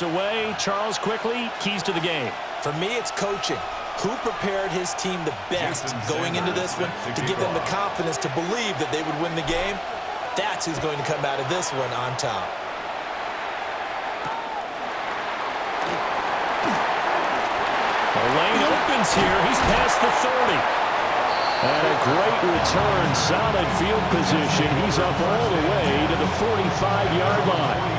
Away, Charles quickly, keys to the game. For me, it's coaching. Who prepared his team the best going into this one to give them the confidence to believe that they would win the game? That's who's going to come out of this one on top. The lane opens here. He's past the 30. And a great return, solid field position. He's up all the way to the 45-yard line.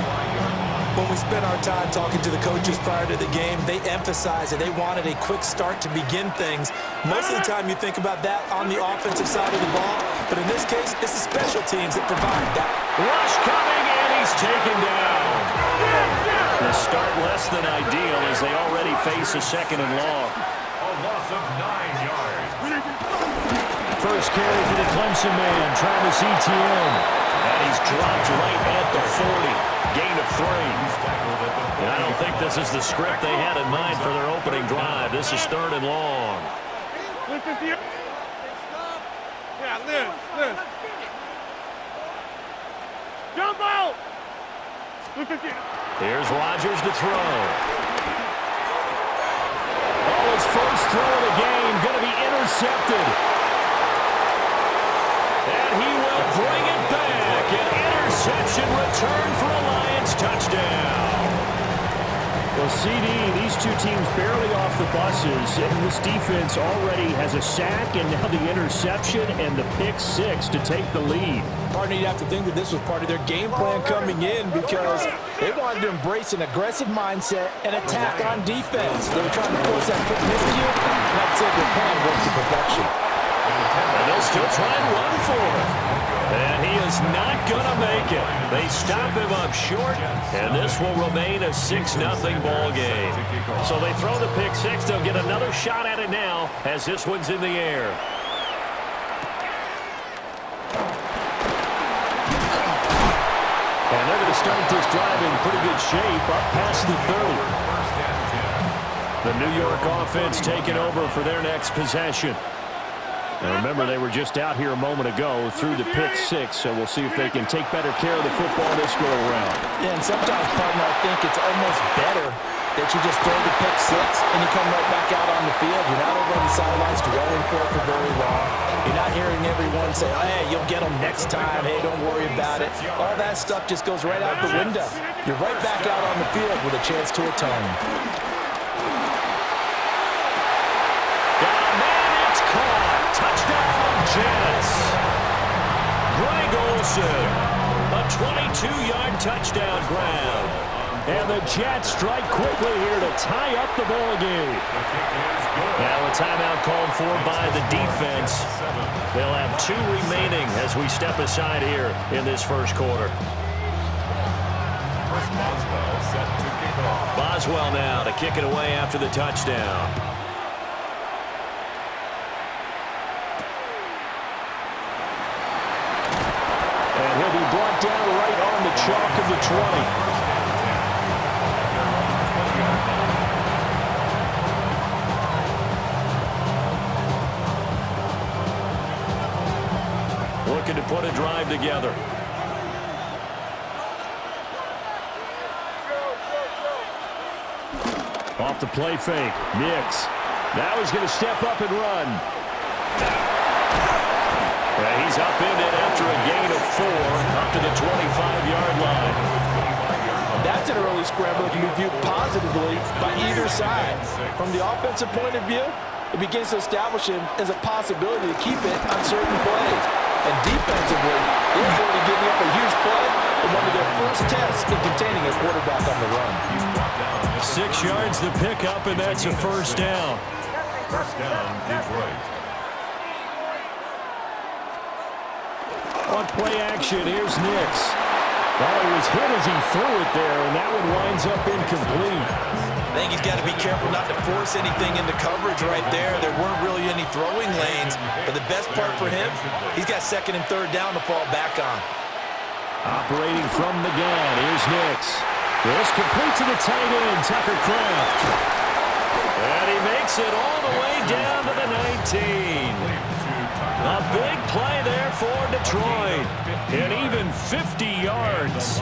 When we spent our time talking to the coaches prior to the game, they emphasized that they wanted a quick start to begin things. Most of the time you think about that on the offensive side of the ball, but in this case, it's the special teams that provide that. Rush coming, and he's taken down. The start less than ideal as they already face a second and long. A loss of 9 yards. First carry for the Clemson man, Travis Etienne. And he's dropped right at the 40. Gain of 3. And I don't think this is the script they had in mind for their opening drive. This is 3rd and long. Jump out! Here's Rodgers to throw. Oh, his first throw of the game going to be intercepted. And he will bring it back. An interception return for a Lions touchdown. Well, CD, these two teams barely off the buses, and this defense already has a sack and now the interception and the pick 6 to take the lead. Partner, you'd have to think that this was part of their game plan coming in because they wanted to embrace an aggressive mindset and attack on defense. They were trying to force that quick miscue, and that's it. Their plan worked to perfection. And they'll still try and run for it. And he is not going to make it. They stop him up short, and this will remain a 6-0 ball game. So they throw the pick 6. They'll get another shot at it now as this one's in the air. And they're going to start this drive in pretty good shape up past the 30. The New York offense taking over for their next possession. Now remember, they were just out here a moment ago through the pick 6, so we'll see if they can take better care of the football this go around. Yeah, and sometimes, partner, I think it's almost better that you just throw the pick 6 and you come right back out on the field. You're not over on the sidelines dwelling for it for very long. You're not hearing everyone say, oh, hey, you'll get them next time. Hey, don't worry about it. All that stuff just goes right out the window. You're right back out on the field with a chance to atone. Touchdown, Jets. Greg Olsen, a 22-yard touchdown grab. And the Jets strike quickly here to tie up the ball game. Now a timeout called for by the defense. They'll have 2 remaining as we step aside here in this first quarter. Boswell set to kick off. Boswell now to kick it away after the touchdown. He'll be brought down right on the chalk of the 20. Looking to put a drive together. Off the play fake. Nix. Now he's going to step up and run. He's up in it after a gain of 4 up to the 25-yard line. That's an early scramble that can be viewed positively by either side. From the offensive point of view, it begins to establish him as a possibility to keep it on certain plays. And defensively, they're ability to give up a huge play in one of their first tests in containing a quarterback on the run. 6 yards to pick up, and that's a first down. First down, Detroit. On play action, here's Nix. Well, he was hit as he threw it there, and that one winds up incomplete. I think he's got to be careful not to force anything into coverage right there. There weren't really any throwing lanes, but the best part for him, he's got 2nd and 3rd down to fall back on. Operating from the gun, here's Nix. This complete to the tight end, Tucker Kraft. And he makes it all the way down to the 19. A big play there for Detroit. And even 50 yards.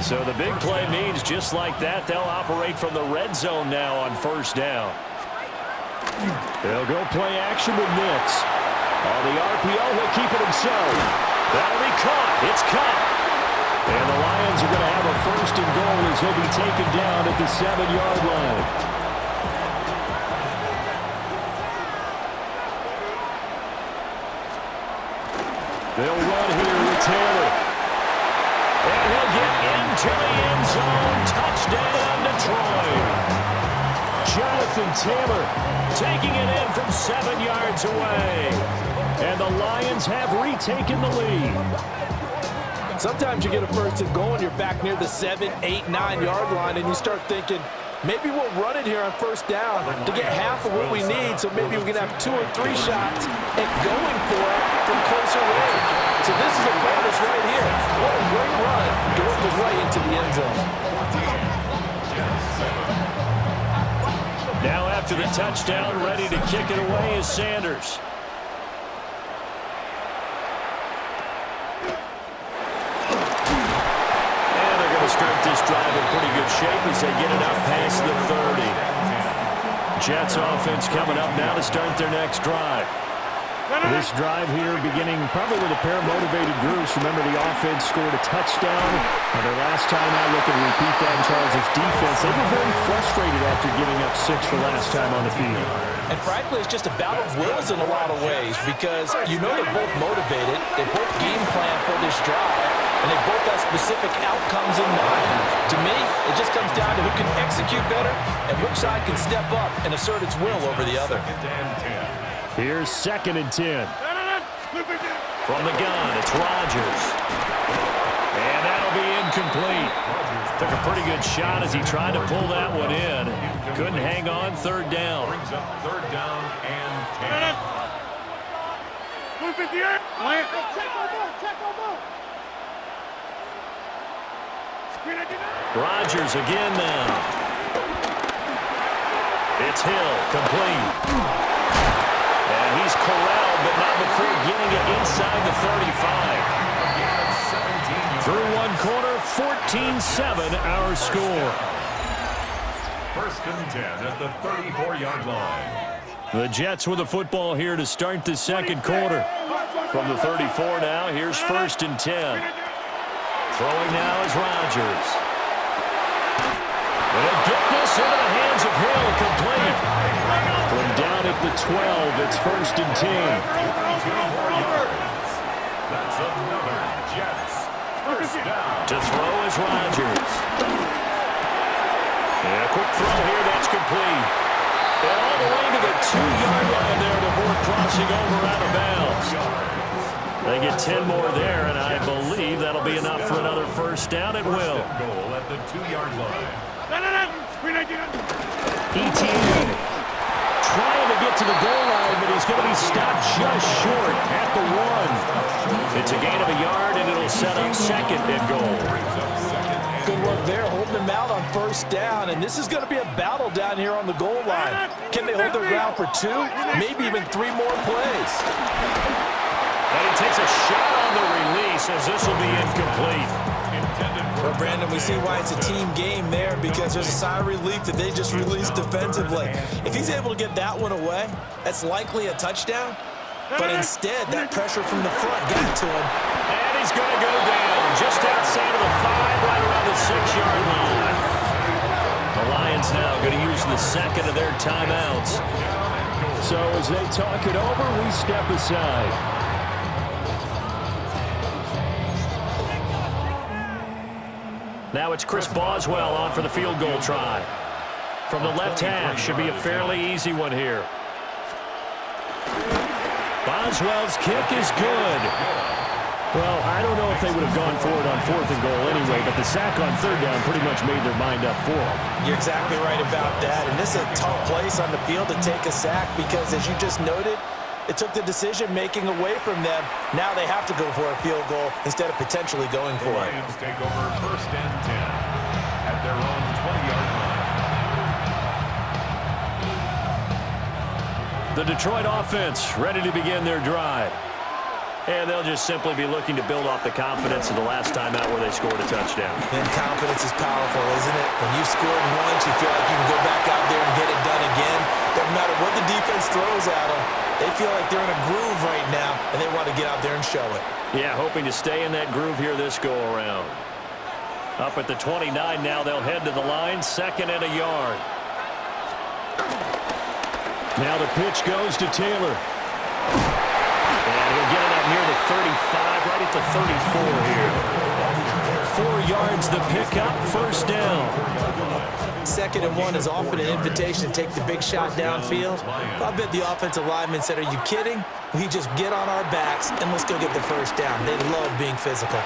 So the big play means just like that, they'll operate from the red zone now on first down. They'll go play action with Nix. On the RPO, he'll keep it himself. That'll be caught. It's caught. And the Lions are going to have a first and goal as he'll be taken down at the 7-yard line. They'll run here with Taylor. And he'll get into the end zone. Touchdown, Detroit. Jonathan Taylor taking it in from 7 yards away. And the Lions have retaken the lead. Sometimes you get a first and goal and you're back near the 7, 8, 9-yard line and you start thinking, maybe we'll run it here on first down to get half of what we need, so maybe we can have 2 or 3 shots at going for it from closer range. So this is a bonus right here. What a great run to work his way into the end zone. Now after the touchdown, ready to kick it away is Sanders. Start this drive in pretty good shape as they get it up past the 30. Jets offense coming up now to start their next drive. This drive here beginning probably with a pair of motivated groups. Remember, the offense scored a touchdown. And their last time out, looking to repeat that in Charles' defense. They were very frustrated after giving up 6 the last time on the field. And frankly, it's just a battle of wills in a lot of ways because you know they're both motivated. They both game plan for this drive. And they both have specific outcomes in mind. To me, it just comes down to who can execute better and which side can step up and assert its will over the other. Here's 2nd and 10. From the gun, it's Rodgers. And that'll be incomplete. Took a pretty good shot as he tried to pull that one in. Couldn't hang on, 3rd down. Brings up 3rd down and 10. Rodgers again now. It's Hill, complete. And he's corralled, but not before getting it inside the 35. Through one quarter, 14-7 our score. 1st and 10 at the 34-yard line. The Jets with the football here to start the 2nd quarter. From the 34 now, here's 1st and 10. Throwing now is Rodgers. They'll get this into the hands of Hill, complete. From down at the 12, it's 1st and 10. That's another Jets. 1st down. To throw is Rodgers. And a quick throw here, that's complete. And all the way to the 2-yard line there before crossing over out of bounds. They get 10 more there, and I believe that'll be enough for another 1st down. It will. Goal at the 2-yard line. ETN trying to get to the goal line, but he's going to be stopped just short at the 1. It's a gain of a yard, and it'll set up 2nd and goal. Good work there, holding them out on 1st down, and this is going to be a battle down here on the goal line. Can they hold their ground for 2, maybe even 3 more plays? And he takes a shot on the release as this will be incomplete. Well, Brandon, we see why it's a team game there because there's a sigh of relief that they just released defensively. If he's able to get that one away, that's likely a touchdown. But instead, that pressure from the front got to him. And he's going to go down just outside of the 5, right around the 6-yard line. The Lions now going to use the 2nd of their timeouts. So as they talk it over, we step aside. Now it's Chris Boswell on for the field goal try. From the left hash, should be a fairly easy one here. Boswell's kick is good. Well, I don't know if they would have gone for it on 4th and goal anyway, but the sack on 3rd down pretty much made their mind up for them. You're exactly right about that. And this is a tough place on the field to take a sack because, as you just noted, it took the decision-making away from them. Now they have to go for a field goal instead of potentially going for it. Lions take over 1st and 10 at their own 20-yard line. The Detroit offense ready to begin their drive. And they'll just simply be looking to build off the confidence of the last time out where they scored a touchdown. And confidence is powerful, isn't it? When you've scored once, you feel like you can go back out there and get it done again. Doesn't matter what the defense throws at them. They feel like they're in a groove right now, and they want to get out there and show it. Yeah, hoping to stay in that groove here this go-around. Up at the 29 now, they'll head to the line, 2nd and a yard. Now the pitch goes to Taylor. And he'll get it up near the 35, right at the 34 here. 4 yards the pickup, 1st down. 2nd and 1 is often an invitation to take the big shot downfield. I bet the offensive lineman said, are you kidding? We just get on our backs and let's go get the 1st down. They love being physical.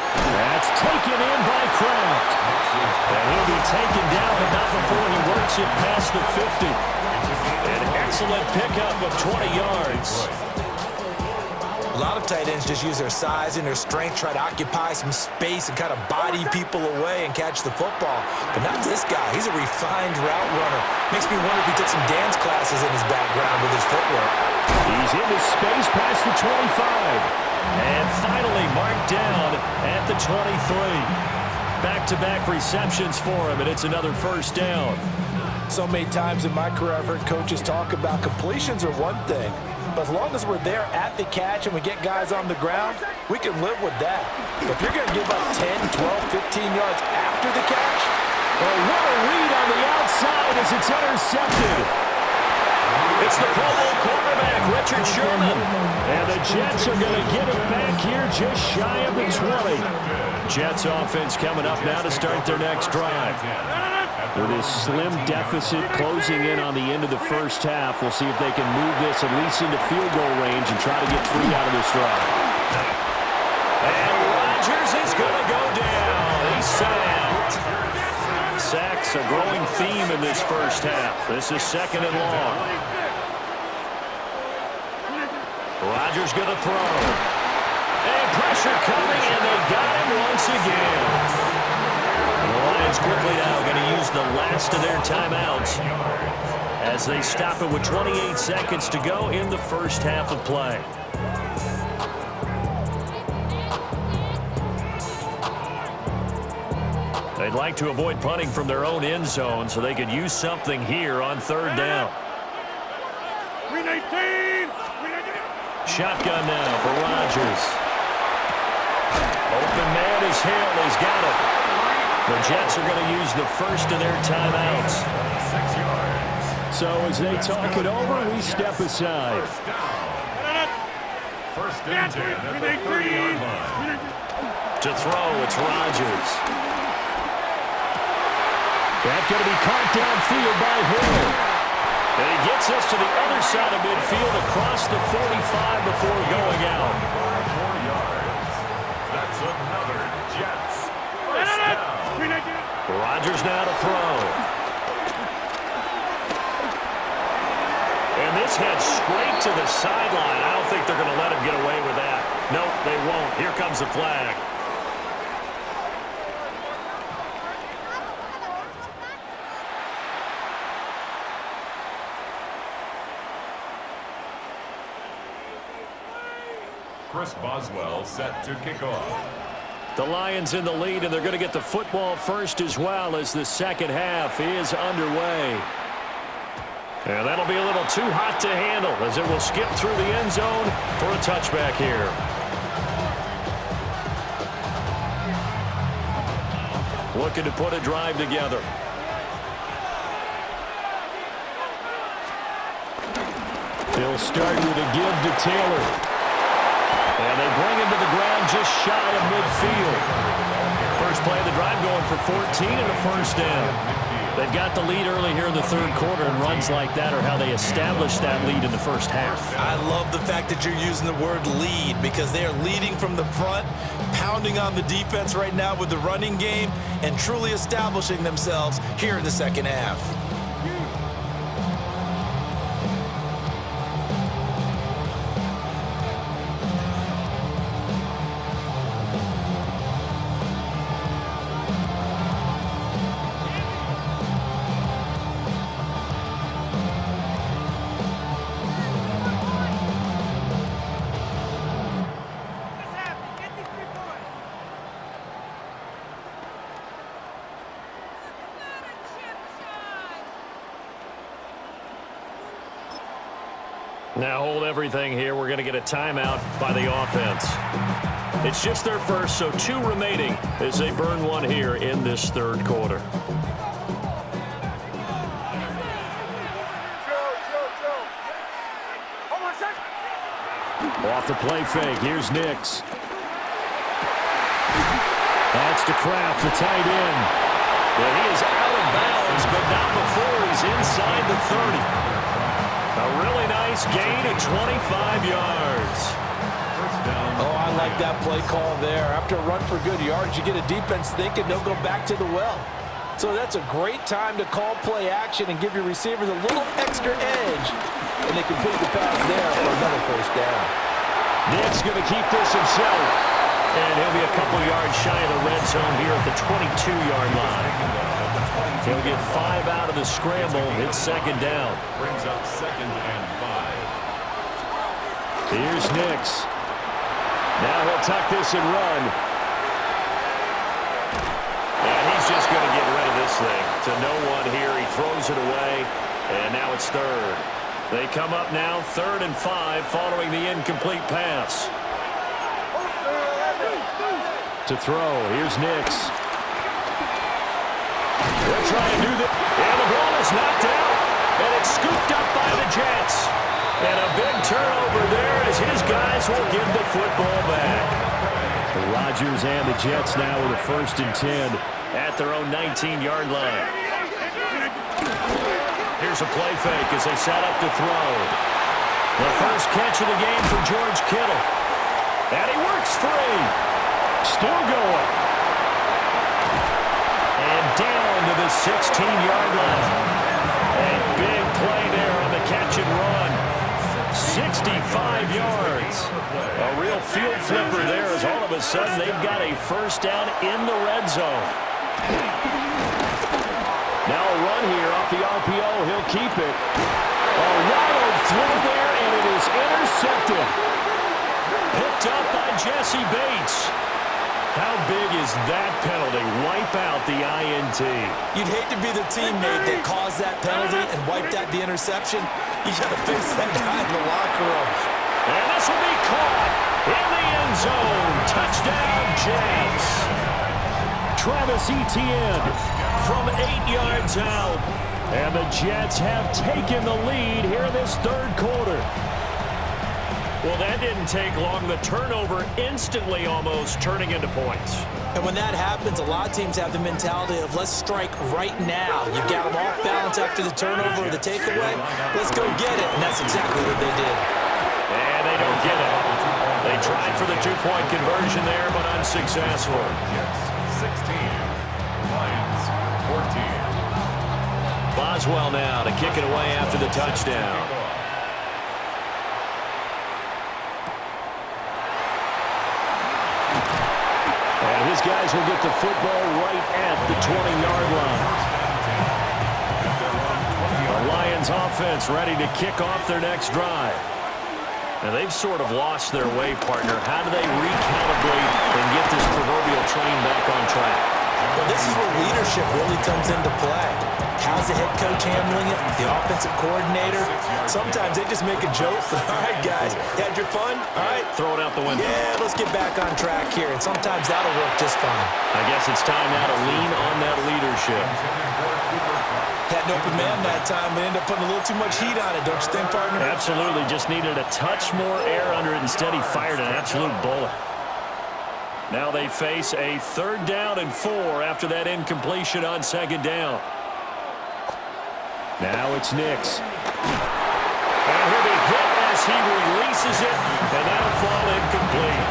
That's taken in by Kraft. And he'll be taken down, but not before he works it past the 50. An excellent pickup of 20 yards. A lot of tight ends just use their size and their strength, try to occupy some space and kind of body people away and catch the football. But not this guy. He's a refined route runner. Makes me wonder if he took some dance classes in his background with his footwork. He's into space past the 25. And finally marked down at the 23. Back-to-back receptions for him, and it's another 1st down. So many times in my career, I've heard coaches talk about completions are one thing. But as long as we're there at the catch and we get guys on the ground, we can live with that. But if you're going to give up 10, 12, 15 yards after the catch, well, what a read on the outside as it's intercepted. It's the Pro Bowl quarterback, Richard Sherman. And the Jets are going to get it back here just shy of the 20. Jets offense coming up now to start their next drive. With his slim deficit closing in on the end of the 1st half, we'll see if they can move this at least into field goal range and try to get 3 out of this drive. And Rodgers is going to go down. He's sacked. Sacks a growing theme in this 1st half. This is 2nd and long. Rodgers going to throw. And pressure coming, and they got him once again. The Lions quickly now going to use the last of their timeouts as they stop it with 28 seconds to go in the 1st half of play. They'd like to avoid punting from their own end zone so they could use something here on 3rd down. Shotgun now for Rodgers. Open man is Hill. He's got it. The Jets are going to use the 1st of their timeouts. 6 yards. So as they talk it over, we step aside. 1st and 10 at the 30-yard line. To throw, it's Rodgers. That's going to be caught downfield by Hill. And he gets us to the other side of midfield across the 45 before going out. 5 more yards. That's another Jets. 1st down. Rodgers now to throw. And this heads straight to the sideline. I don't think they're going to let him get away with that. Nope, they won't. Here comes the flag. Chris Boswell set to kick off. The Lions in the lead, and they're going to get the football first as well as the 2nd half is underway. And that'll be a little too hot to handle as it will skip through the end zone for a touchback here. Looking to put a drive together. They'll start with a give to Taylor. And they bring him to the ground just shy of midfield. First play of the drive going for 14 and a 1st down. They've got the lead early here in the 3rd quarter, and runs like that are how they establish that lead in the 1st half. I love the fact that you're using the word lead because they are leading from the front, pounding on the defense right now with the running game, and truly establishing themselves here in the 2nd half. Now hold everything here. We're going to get a timeout by the offense. It's just their first, so 2 remaining as they burn 1 here in this third quarter. Off the play fake. Here's Nix. That's to Kraft, the tight end. Well, he is out of bounds, but not before he's inside the 30. A really nice gain of 25 yards. Oh, I like that play call there. After a run for good yards, you get a defense thinking they'll go back to the well. So that's a great time to call play action and give your receivers a little extra edge. And they complete the pass there for another first down. Nick's going to keep this himself. And he'll be a couple yards shy of the red zone here at the 22-yard line. He'll get 5 out of the scramble. It's second down. Brings up 2nd and 5. Here's Nix. Now he'll tuck this and run. And he's just going to get rid of this thing to no one here. He throws it away, and now it's third. They come up now 3rd and 5 following the incomplete pass. To throw, here's Nix. They'll try and do that. And the ball is knocked out. And it's scooped up by the Jets. And a big turnover there as his guys will give the football back. The Rodgers and the Jets now with a 1st and 10 at their own 19-yard line. Here's a play fake as they set up to throw. The first catch of the game for George Kittle. And he works free. Still going. And down to the 16-yard line. A big play there on the catch and run. 65 yards. A real field flipper there as all of a sudden they've got a first down in the red zone. Now a run here off the RPO. He'll keep it. A wild throw there, and it is intercepted. Picked up by Jesse Bates. How big is that penalty? Wipe out the INT. You'd hate to be the teammate that caused that penalty and wiped out the interception. You got to face that guy in the locker room. And this will be caught in the end zone. Touchdown, Jets. Travis Etienne From 8 yards out. And the Jets have taken the lead here in this third quarter. Well, that didn't take long. The turnover instantly almost turning into points. And when that happens, a lot of teams have the mentality of let's strike right now. You've got them off balance after the turnover or the takeaway. Let's go get it. And that's exactly what they did. And they don't get it. They tried for the 2-point conversion there, but unsuccessful. Jets 16. Lions 14. Boswell now to kick it away after the touchdown. And his guys will get the football right at the 20-yard line. The Lions offense ready to kick off their next drive. And they've sort of lost their way, partner. How do they recalibrate and get this proverbial train back on track? Well, this is where leadership really comes into play. How's the head coach handling it? The offensive coordinator? Sometimes they just make a joke. All right, guys, had your fun? All right. Throw it out the window. Yeah, let's get back on track here. And sometimes that'll work just fine. I guess it's time now to lean on that leadership. Had an open man that time, but ended up putting a little too much heat on it, don't you think, partner? Absolutely. Just needed a touch more air under it. Instead, he fired an absolute bullet. Now they face a 3rd down and 4 after that incompletion on 2nd down. Now it's Nix. And he'll be hit as he releases it, and that'll fall incomplete.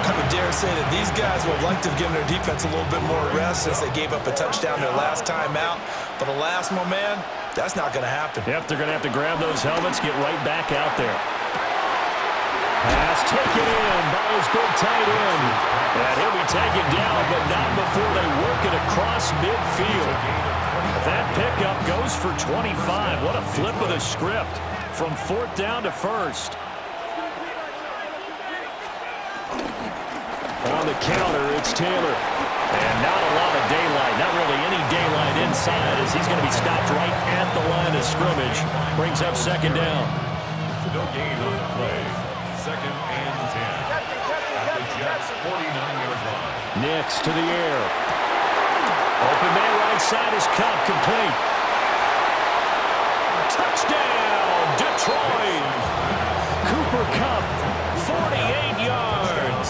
I would dare say that these guys would have liked to have given their defense a little bit more rest since they gave up a touchdown their last time out. But alas, my man, that's not going to happen. Yep, they're going to have to grab those helmets, get right back out there. Pass taken in by his big tight end. And he'll be taken down, but not before they work it across midfield. That pickup goes for 25. What a flip of the script from 4th down to 1st. On the counter, it's Taylor. And not a lot of daylight, not really any daylight inside as he's going to be stopped right at the line of scrimmage. Brings up 2nd down. No gain on the play. 2nd and 10. At the Jets' 49-yard line. Nix to the air. Open man right side is Cup, complete. Touchdown, Detroit. Cooper Kupp, 48 yards.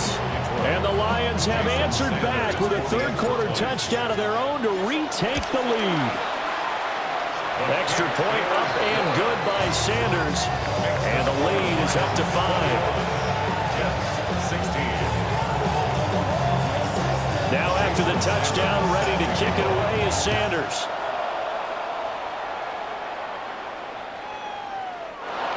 And the Lions have answered back with a third-quarter touchdown of their own to retake the lead. Extra point up and good by Sanders. And the lead is up to 5. Jets, 16. Now after the touchdown, ready to kick it away is Sanders.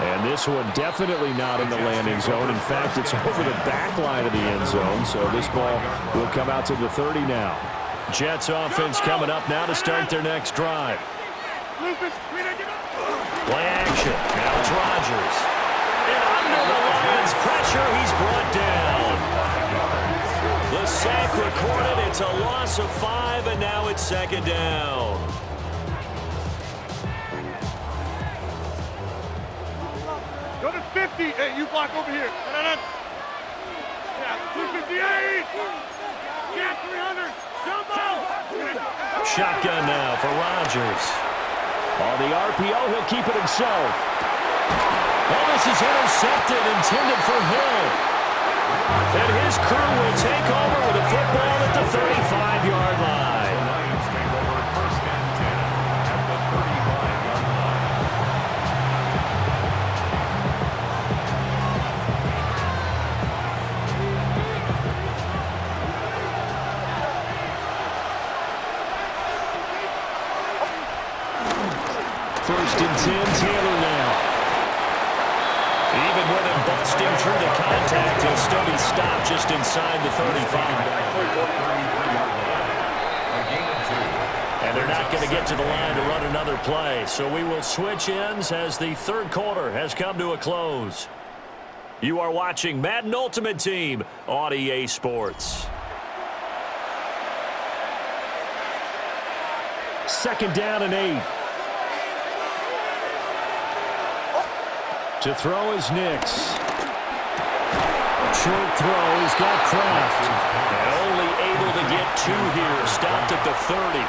And this one definitely not in the landing zone. In fact, it's over the back line of the end zone. So this ball will come out to the 30 now. Jets offense coming up now to start their next drive. Play action. Now it's Rodgers. And under the Lions' pressure, he's brought down. The sack recorded. It's a loss of 5, and now it's 2nd down. Go to 50. Hey, you block over here. Yeah, 258. Yeah, 300. Jumbo. Shotgun now for Rodgers. On the RPO, he'll keep it himself. And this is intercepted, intended for Hill. And his crew will take over with a football at the 35-yard line. Lions take over 1st and 10 at the 35-yard line. First and 10, Taylor now. Even with him busting through the contact, he'll still be stopped just inside the 35. And they're not going to get to the line to run another play. So we will switch ends as the third quarter has come to a close. You are watching Madden Ultimate Team on EA Sports. 2nd down and 8. To throw is Nix. Short throw, he's got Kraft. And only able to get 2 here, stopped at the 30.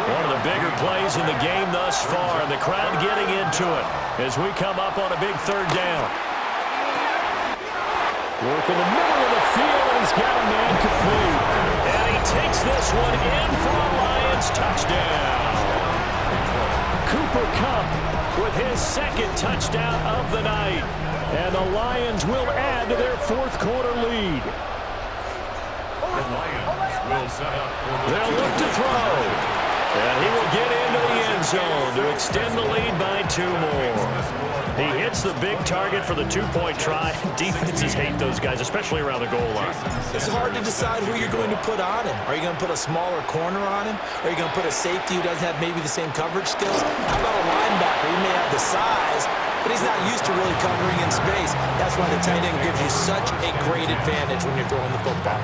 One of the bigger plays in the game thus far, and the crowd getting into it as we come up on a big 3rd down. Work in the middle of the field, and he's got a man complete. And he takes this one in for a Lions touchdown. Cooper Kupp With his 2nd touchdown of the night. And the Lions will add to their 4th quarter lead. The Lions will set up for the They'll look to throw. And he will get into the end zone to extend the lead by 2 more. He hits the big target for the 2-point try. Defenses hate those guys, especially around the goal line. It's hard to decide who you're going to put on him. Are you going to put a smaller corner on him? Or are you going to put a safety who doesn't have maybe the same coverage skills? How about a linebacker? He may have the size, but he's not used to really covering in space. That's why the tight end gives you such a great advantage when you're throwing the football.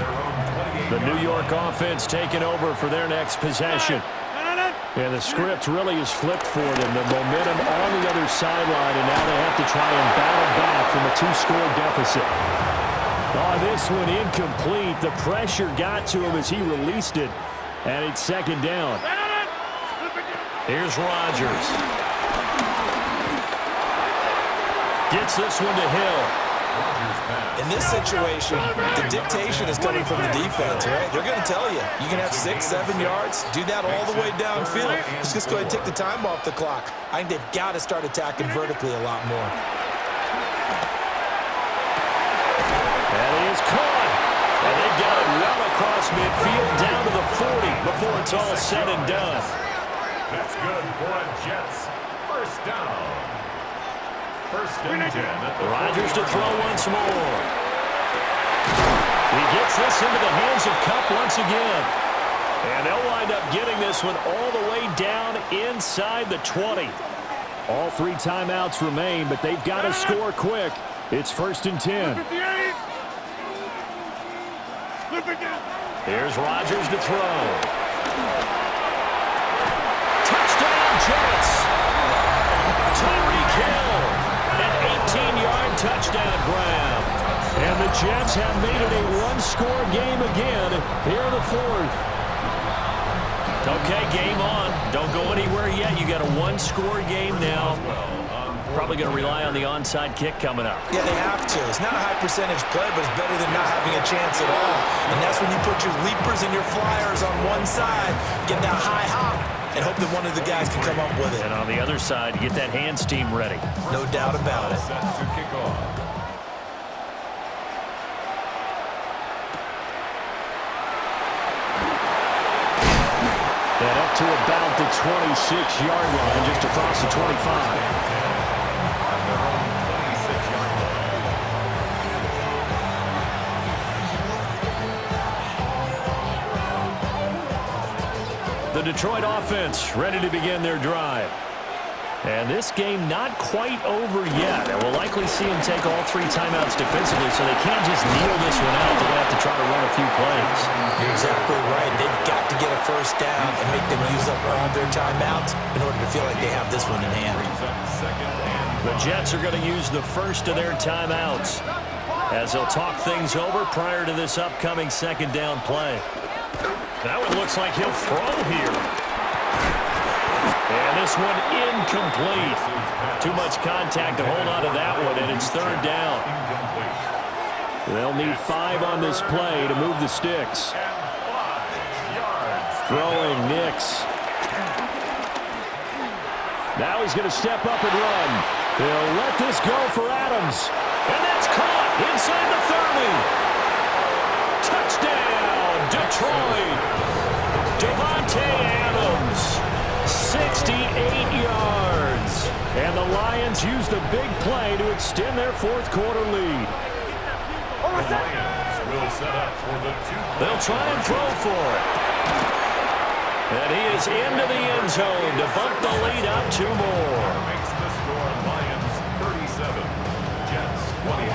The New York offense taking over for their next possession. And the script really is flipped for them. The momentum on the other sideline, and now they have to try and battle back from a 2-score deficit. Oh, this one incomplete. The pressure got to him as he released it, and it's 2nd down. Here's Rodgers. Gets this one to Hill. In this situation, the dictation is coming from the defense, right? They're going to tell you, you can have 6, 7 yards, do that all the way downfield. Let's just go ahead and take the time off the clock. I think they've got to start attacking vertically a lot more. And he is caught. And they've got it well across midfield down to the 40 before it's all said and done. That's good for a Jets. 1st down. 1st and 10. Rodgers to throw once more. He gets this into the hands of Kupp once again. And they'll wind up getting this one all the way down inside the 20. All 3 timeouts remain, but they've got to score quick. It's 1st and 10. Here's Rodgers to throw. Touchdown, Jets. Tyreek Hill. An Jets have made it a one-score game again here in the fourth. Okay, game on. Don't go anywhere yet. You got a one-score game now. Probably going to rely on the onside kick coming up. Yeah, they have to. It's not a high percentage play, but it's better than not having a chance at all. And that's when you put your leapers and your flyers on one side, get that high hop, and hope that one of the guys can come up with it. And on the other side, get that hands team ready. No doubt about it. Set to kick off. And up to about the 26-yard line, just across the 25. The Detroit offense ready to begin their drive. And this game not quite over yet. And we'll likely see them take all three timeouts defensively, so they can't just kneel this one out. They're going to have to try to run a few plays. You're exactly right. They've got to get a first down and make them use up all their timeouts in order to feel like they have this one in hand. The Jets are going to use the first of their timeouts as they'll talk things over prior to this upcoming second down play. Now it looks like he'll throw here. And this one incomplete. Too much contact to hold on to that one, and it's third down. They'll need 5 on this play to move the sticks. Throwing Nix. Now he's going to step up and run. He'll let this go for Adams. And that's caught inside the 30. Touchdown, Detroit. Devontae Adams. 68 yards. And the Lions use the big play to extend their fourth quarter lead. The Lions will set up for the They'll try and throw for it. And he is into the end zone to bump the lead up 2 more. Makes the score Lions 37, Jets 23.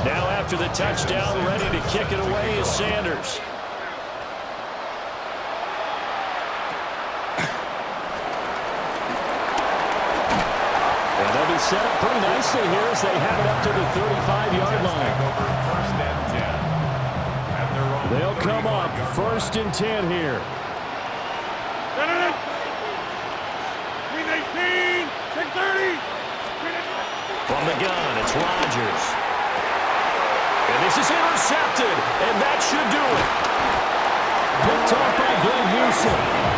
Now after the touchdown, ready to kick it away is Sanders. They'll be set up pretty nicely here as they have it up to the 35-yard line. First and 10. At their own They'll come up first and 10 here. Green 18, 630. From the gun, it's Rodgers. And this is intercepted, and that should do it. Picked off by Greg Newsom.